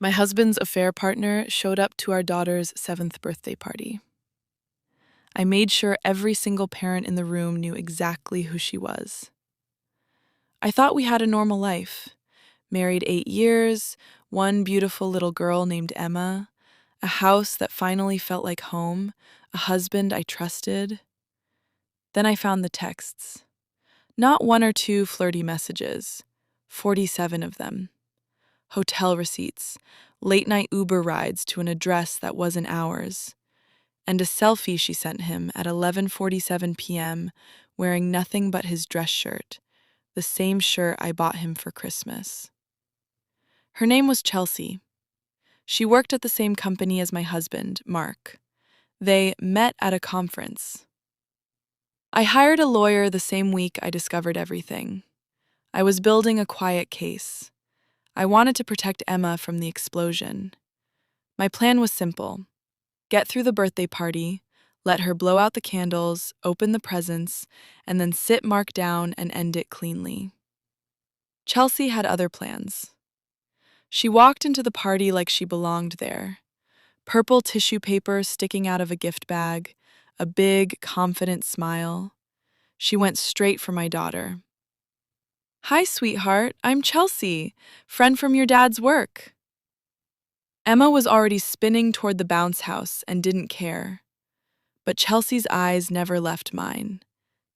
My husband's affair partner showed up to our daughter's 7th birthday party. I made sure every single parent in the room knew exactly who she was. I thought we had a normal life. Married 8 years, one beautiful little girl named Emma, a house that finally felt like home, a husband I trusted. Then I found the texts. Not one or two flirty messages, 47 of them. Hotel receipts, late-night Uber rides to an address that wasn't ours, and a selfie she sent him at 11:47 p.m. wearing nothing but his dress shirt, the same shirt I bought him for Christmas. Her name was Chelsea. She worked at the same company as my husband, Mark. They met at a conference. I hired a lawyer the same week I discovered everything. I was building a quiet case. I wanted to protect Emma from the explosion. My plan was simple. Get through the birthday party, let her blow out the candles, open the presents, and then sit Mark down and end it cleanly. Chelsea had other plans. She walked into the party like she belonged there. Purple tissue paper sticking out of a gift bag, a big, confident smile. She went straight for my daughter. "Hi, sweetheart, I'm Chelsea, friend from your dad's work." Emma was already spinning toward the bounce house and didn't care. But Chelsea's eyes never left mine.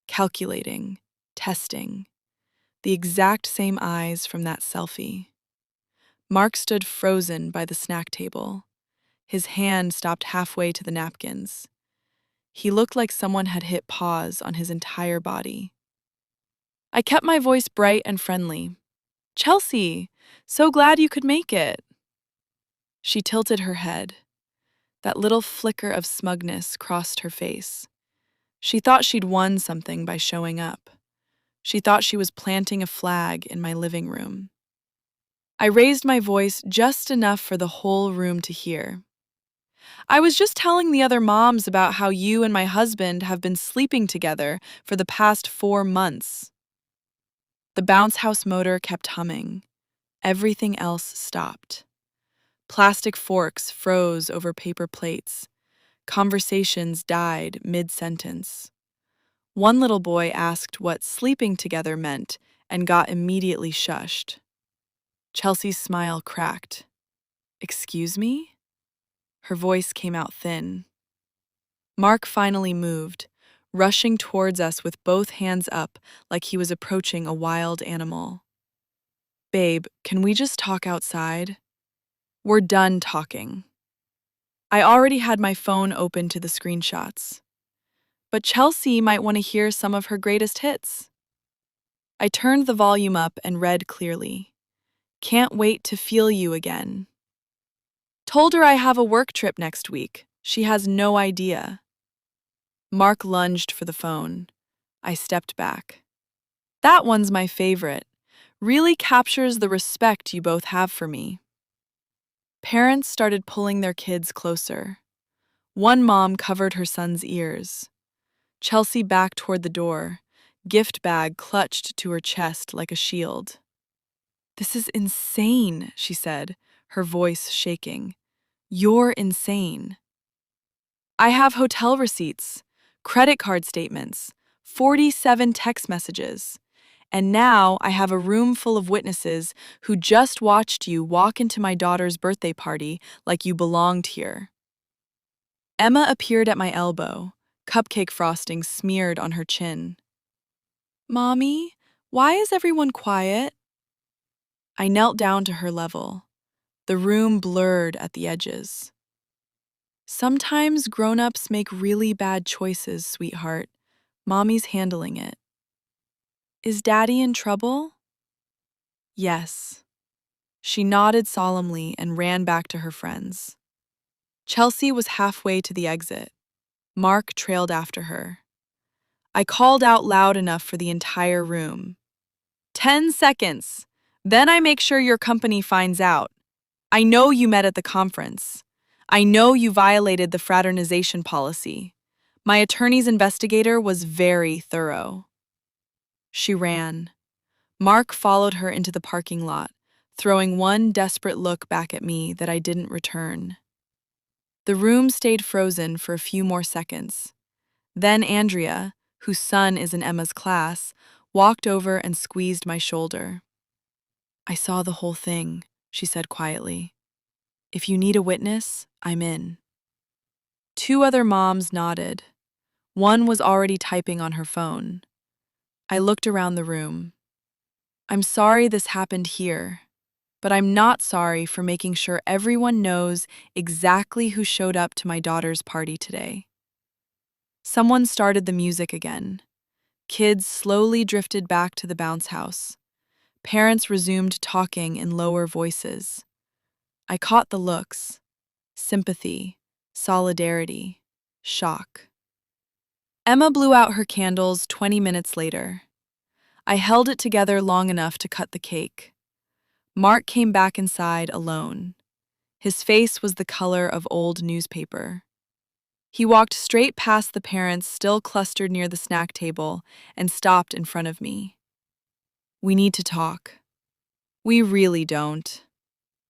Calculating, testing. The exact same eyes from that selfie. Mark stood frozen by the snack table. His hand stopped halfway to the napkins. He looked like someone had hit pause on his entire body. I kept my voice bright and friendly. "Chelsea, so glad you could make it." She tilted her head. That little flicker of smugness crossed her face. She thought she'd won something by showing up. She thought she was planting a flag in my living room. I raised my voice just enough for the whole room to hear. "I was just telling the other moms about how you and my husband have been sleeping together for the past 4 months." The bounce house motor kept humming. Everything else stopped. Plastic forks froze over paper plates. Conversations died mid-sentence. One little boy asked what sleeping together meant and got immediately shushed. Chelsea's smile cracked. "Excuse me?" Her voice came out thin. Mark finally moved, rushing towards us with both hands up like he was approaching a wild animal. "Babe, can we just talk outside?" "We're done talking." I already had my phone open to the screenshots. But Chelsea might want to hear some of her greatest hits. I turned the volume up and read clearly. "Can't wait to feel you again." Told her I have a work trip next week. She has no idea. Mark lunged for the phone. I stepped back. "That one's my favorite. Really captures the respect you both have for me." Parents started pulling their kids closer. One mom covered her son's ears. Chelsea backed toward the door, gift bag clutched to her chest like a shield. "This is insane," she said, her voice shaking. "You're insane." "I have hotel receipts, credit card statements, 47 text messages. And now I have a room full of witnesses who just watched you walk into my daughter's birthday party like you belonged here." Emma appeared at my elbow, cupcake frosting smeared on her chin. "Mommy, why is everyone quiet?" I knelt down to her level. The room blurred at the edges. "Sometimes grown-ups make really bad choices, sweetheart. Mommy's handling it." "Is Daddy in trouble?" "Yes." She nodded solemnly and ran back to her friends. Chelsea was halfway to the exit. Mark trailed after her. I called out loud enough for the entire room. 10 seconds. Then I make sure your company finds out. I know you met at the conference. I know you violated the fraternization policy. My attorney's investigator was very thorough." She ran. Mark followed her into the parking lot, throwing one desperate look back at me that I didn't return. The room stayed frozen for a few more seconds. Then Andrea, whose son is in Emma's class, walked over and squeezed my shoulder. "I saw the whole thing," she said quietly. "If you need a witness, I'm in." Two other moms nodded. One was already typing on her phone. I looked around the room. "I'm sorry this happened here, but I'm not sorry for making sure everyone knows exactly who showed up to my daughter's party today." Someone started the music again. Kids slowly drifted back to the bounce house. Parents resumed talking in lower voices. I caught the looks: sympathy, solidarity, shock. Emma blew out her candles 20 minutes later. I held it together long enough to cut the cake. Mark came back inside alone. His face was the color of old newspaper. He walked straight past the parents still clustered near the snack table and stopped in front of me. "We need to talk." "We really don't.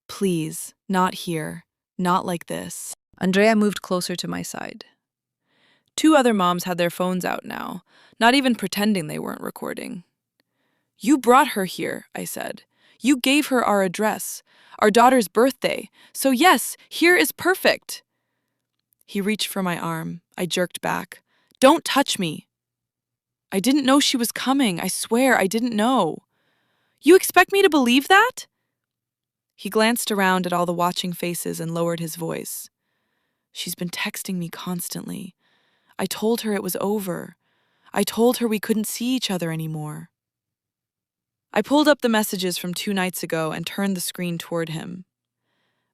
Please, not here. Not like this." Andrea moved closer to my side. Two other moms had their phones out now, not even pretending they weren't recording. "You brought her here," I said. "You gave her our address, our daughter's birthday. So yes, here is perfect." He reached for my arm. I jerked back. "Don't touch me." "I didn't know she was coming. I swear, I didn't know." "You expect me to believe that?" He glanced around at all the watching faces and lowered his voice. "She's been texting me constantly. I told her it was over. I told her we couldn't see each other anymore." I pulled up the messages from 2 nights ago and turned the screen toward him.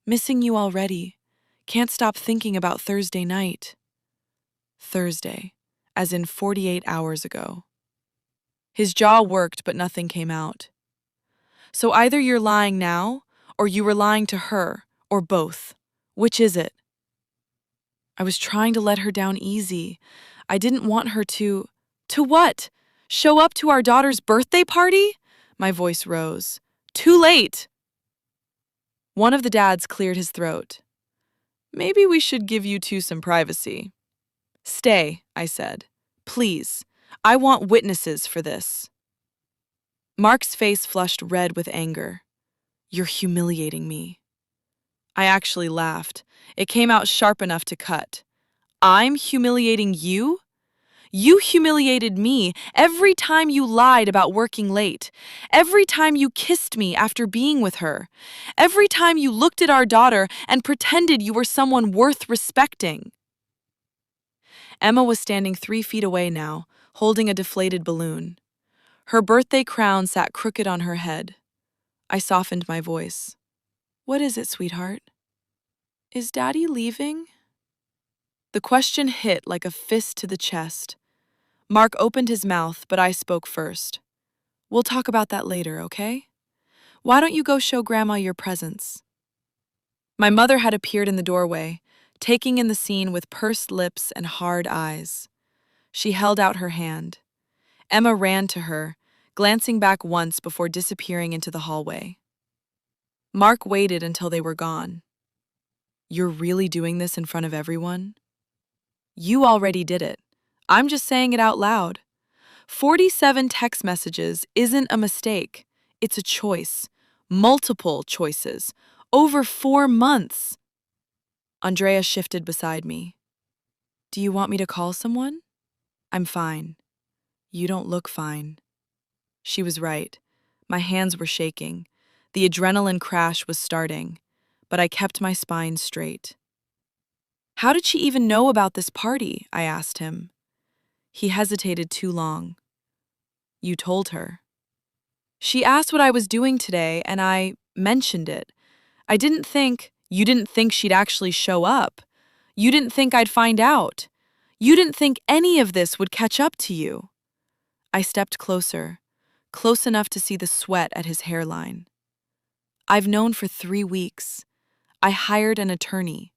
"Missing you already. Can't stop thinking about Thursday night." Thursday, as in 48 hours ago. His jaw worked, but nothing came out. "So either you're lying now, or you were lying to her, or both. Which is it?" I was trying to let her down easy. I didn't want her to... To what? Show up to our daughter's birthday party? My voice rose. "Too late!" One of the dads cleared his throat. "Maybe we should give you two some privacy." "Stay," I said. "Please. I want witnesses for this." Mark's face flushed red with anger. "You're humiliating me." I actually laughed. It came out sharp enough to cut. "I'm humiliating you? You humiliated me every time you lied about working late, every time you kissed me after being with her, every time you looked at our daughter and pretended you were someone worth respecting." Emma was standing 3 feet away now, holding a deflated balloon. Her birthday crown sat crooked on her head. I softened my voice. "What is it, sweetheart? Is Daddy leaving?" The question hit like a fist to the chest. Mark opened his mouth, but I spoke first. "We'll talk about that later, okay? Why don't you go show Grandma your presents?" My mother had appeared in the doorway, taking in the scene with pursed lips and hard eyes. She held out her hand. Emma ran to her, glancing back once before disappearing into the hallway. Mark waited until they were gone. "You're really doing this in front of everyone?" "You already did it. I'm just saying it out loud. 47 text messages isn't a mistake. It's a choice. Multiple choices. Over 4 months." Andrea shifted beside me. "Do you want me to call someone?" "I'm fine." "You don't look fine." She was right. My hands were shaking. The adrenaline crash was starting, but I kept my spine straight. "How did she even know about this party?" I asked him. He hesitated too long. "You told her." "She asked what I was doing today, and I mentioned it. I didn't think..." "You didn't think she'd actually show up. You didn't think I'd find out. You didn't think any of this would catch up to you." I stepped closer, close enough to see the sweat at his hairline. "I've known for 3 weeks. I hired an attorney.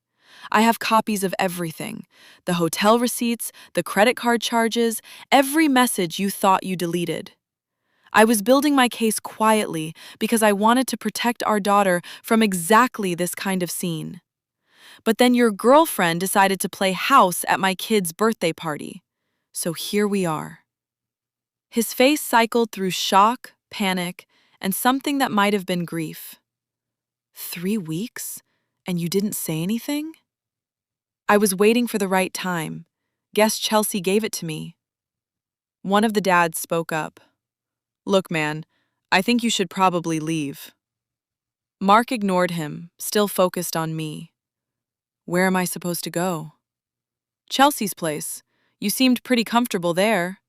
I have copies of everything: the hotel receipts, the credit card charges, every message you thought you deleted. I was building my case quietly because I wanted to protect our daughter from exactly this kind of scene. But then your girlfriend decided to play house at my kid's birthday party. So here we are. His face cycled through shock, panic, and something that might have been grief. 3 weeks? And you didn't say anything? I was waiting for the right time. Guess Chelsea gave it to me. One of the dads spoke up. Look, man, I think you should probably leave. Mark ignored him, still focused on me. Where am I supposed to go? Chelsea's place. You seemed pretty comfortable there.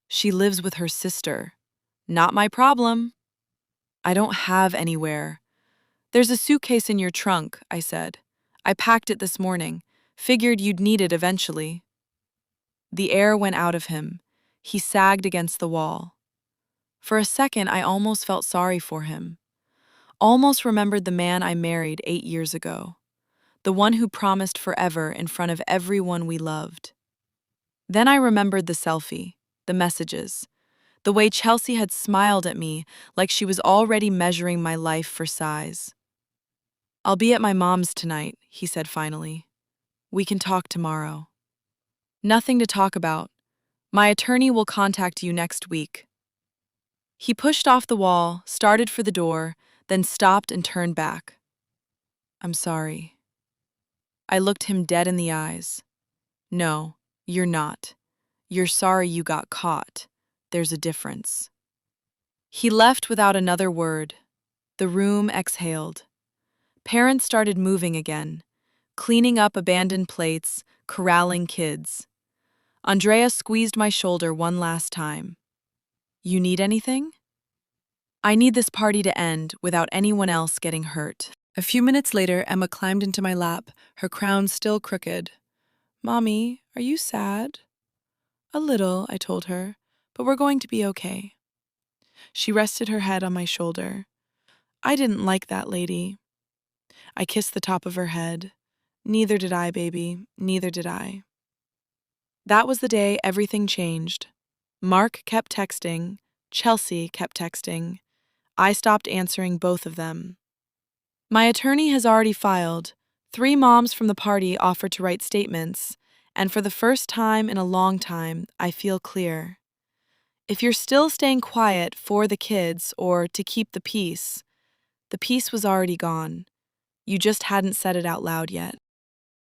She lives with her sister. Not my problem. I don't have anywhere. There's a suitcase in your trunk, I said. I packed it this morning. Figured you'd need it eventually. The air went out of him. He sagged against the wall. For a second, I almost felt sorry for him. Almost remembered the man I married 8 years ago. The one who promised forever in front of everyone we loved. Then I remembered the selfie, the messages, the way Chelsea had smiled at me like she was already measuring my life for size. I'll be at my mom's tonight, he said finally. We can talk tomorrow. Nothing to talk about. My attorney will contact you next week. He pushed off the wall, started for the door, then stopped and turned back. I'm sorry. I looked him dead in the eyes. No, you're not. You're sorry you got caught. There's a difference. He left without another word. The room exhaled. Parents started moving again, cleaning up abandoned plates, corralling kids. Andrea squeezed my shoulder one last time. You need anything? I need this party to end without anyone else getting hurt. A few minutes later, Emma climbed into my lap, her crown still crooked. Mommy, are you sad? A little, I told her, but we're going to be okay. She rested her head on my shoulder. I didn't like that lady. I kissed the top of her head. Neither did I, baby. Neither did I. That was the day everything changed. Mark kept texting. Chelsea kept texting. I stopped answering both of them. My attorney has already filed. 3 moms from the party offered to write statements, and for the first time in a long time, I feel clear. If you're still staying quiet for the kids or to keep the peace was already gone. You just hadn't said it out loud yet.